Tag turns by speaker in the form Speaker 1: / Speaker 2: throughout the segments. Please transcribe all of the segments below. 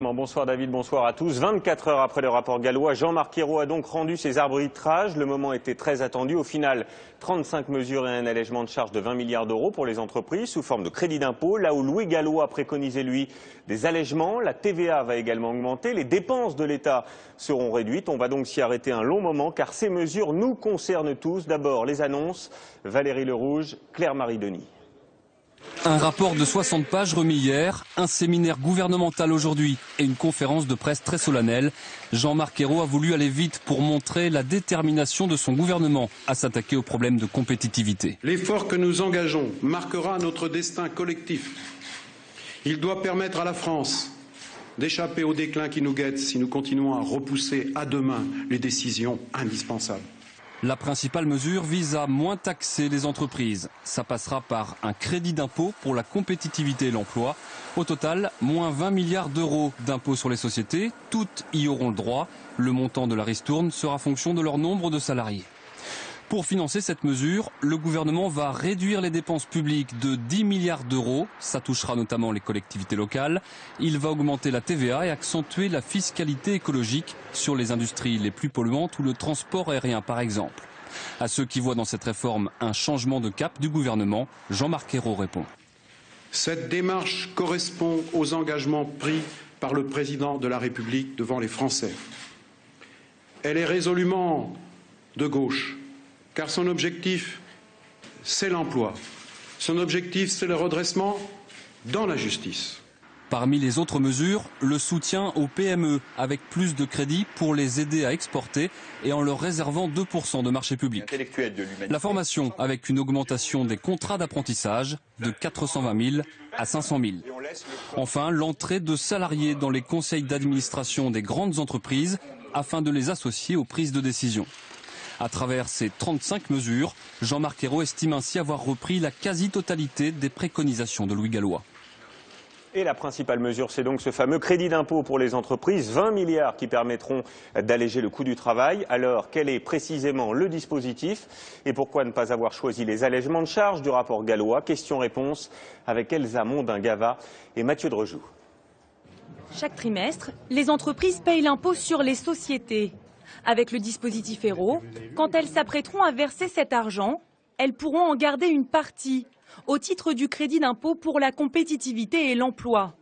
Speaker 1: immédiatement. Bonsoir David, bonsoir à tous. 24 heures après le rapport gallois, Jean-Marc Ayrault a donc rendu ses arbitrages. Le moment était très attendu. Au final, 35 mesures et un allègement de charges de 20 milliards d'euros pour les entreprises sous forme de crédit d'impôt. Là où Louis Gallois a préconisé, lui, des allègements, la TVA va également augmenter. Les dépenses de l'État seront réduites. On va donc s'y arrêter un long moment car ces mesures nous concernent tous. D'abord, les annonces. Valérie Lerouge, Claire-Marie Denis.
Speaker 2: Un rapport de 60 pages remis hier, un séminaire gouvernemental aujourd'hui et une conférence de presse très solennelle. Jean-Marc Ayrault a voulu aller vite pour montrer la détermination de son gouvernement à s'attaquer aux problèmes de compétitivité.
Speaker 3: L'effort que nous engageons marquera notre destin collectif. Il doit permettre à la France d'échapper au déclin qui nous guette si nous continuons à repousser à demain les décisions indispensables.
Speaker 2: La principale mesure vise à moins taxer les entreprises. Ça passera par un crédit d'impôt pour la compétitivité et l'emploi. Au total, moins 20 milliards d'euros d'impôts sur les sociétés. Toutes y auront le droit. Le montant de la ristourne sera fonction de leur nombre de salariés. Pour financer cette mesure, le gouvernement va réduire les dépenses publiques de 10 milliards d'euros. Ça touchera notamment les collectivités locales. Il va augmenter la TVA et accentuer la fiscalité écologique sur les industries les plus polluantes ou le transport aérien par exemple. À ceux qui voient dans cette réforme un changement de cap du gouvernement, Jean-Marc Ayrault répond.
Speaker 3: Cette démarche correspond aux engagements pris par le président de la République devant les Français. Elle est résolument de gauche. Car son objectif, c'est l'emploi. Son objectif, c'est le redressement dans la justice.
Speaker 2: Parmi les autres mesures, le soutien aux PME, avec plus de crédits pour les aider à exporter et en leur réservant 2% de marché public. La formation, avec une augmentation des contrats d'apprentissage de 420 000 à 500 000. Enfin, l'entrée de salariés dans les conseils d'administration des grandes entreprises afin de les associer aux prises de décision. À travers ces 35 mesures, Jean-Marc Ayrault estime ainsi avoir repris la quasi-totalité des préconisations de Louis Gallois.
Speaker 1: Et la principale mesure, c'est donc ce fameux crédit d'impôt pour les entreprises, 20 milliards qui permettront d'alléger le coût du travail. Alors, quel est précisément le dispositif et pourquoi ne pas avoir choisi les allègements de charges du rapport Gallois? Question-réponse avec Elsa Mondin-Gava et Mathieu Drejoux.
Speaker 4: Chaque trimestre, les entreprises payent l'impôt sur les sociétés. Avec le dispositif Ayrault, quand elles s'apprêteront à verser cet argent, elles pourront en garder une partie au titre du crédit d'impôt pour la compétitivité et l'emploi.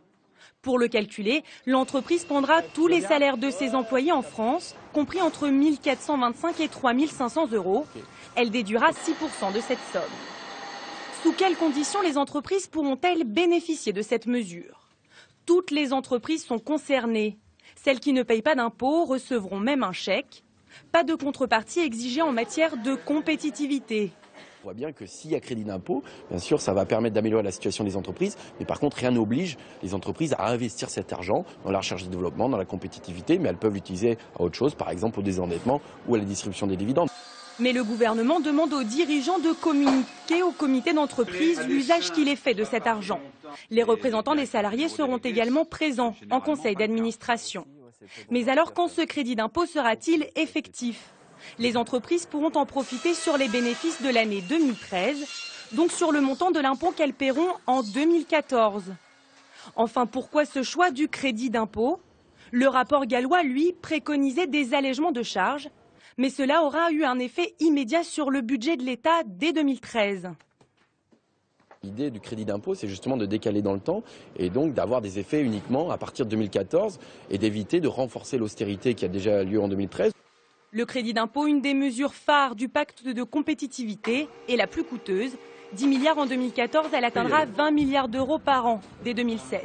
Speaker 4: Pour le calculer, l'entreprise prendra tous les salaires de ses employés en France, compris entre 1 425 et 3 500 euros. Elle déduira 6% de cette somme. Sous quelles conditions les entreprises pourront-elles bénéficier de cette mesure? Toutes les entreprises sont concernées. Celles qui ne payent pas d'impôts recevront même un chèque. Pas de contrepartie exigée en matière de compétitivité.
Speaker 5: On voit bien que s'il y a crédit d'impôt, bien sûr, ça va permettre d'améliorer la situation des entreprises. Mais par contre, rien n'oblige les entreprises à investir cet argent dans la recherche et développement, dans la compétitivité. Mais elles peuvent l'utiliser à autre chose, par exemple au désendettement ou à la distribution des dividendes.
Speaker 4: Mais le gouvernement demande aux dirigeants de communiquer au comité d'entreprise l'usage qu'il est fait de cet argent. Les représentants des salariés seront également présents en conseil d'administration. Mais alors, quand ce crédit d'impôt sera-t-il effectif? Les entreprises pourront en profiter sur les bénéfices de l'année 2013, donc sur le montant de l'impôt qu'elles paieront en 2014. Enfin, pourquoi ce choix du crédit d'impôt? Le rapport Gallois, lui, préconisait des allègements de charges. Mais cela aura eu un effet immédiat sur le budget de l'État dès 2013.
Speaker 5: L'idée du crédit d'impôt, c'est justement de décaler dans le temps et donc d'avoir des effets uniquement à partir de 2014 et d'éviter de renforcer l'austérité qui a déjà lieu en 2013.
Speaker 4: Le crédit d'impôt, une des mesures phares du pacte de compétitivité, est la plus coûteuse. 10 milliards en 2014, elle atteindra 20 milliards d'euros par an dès 2016.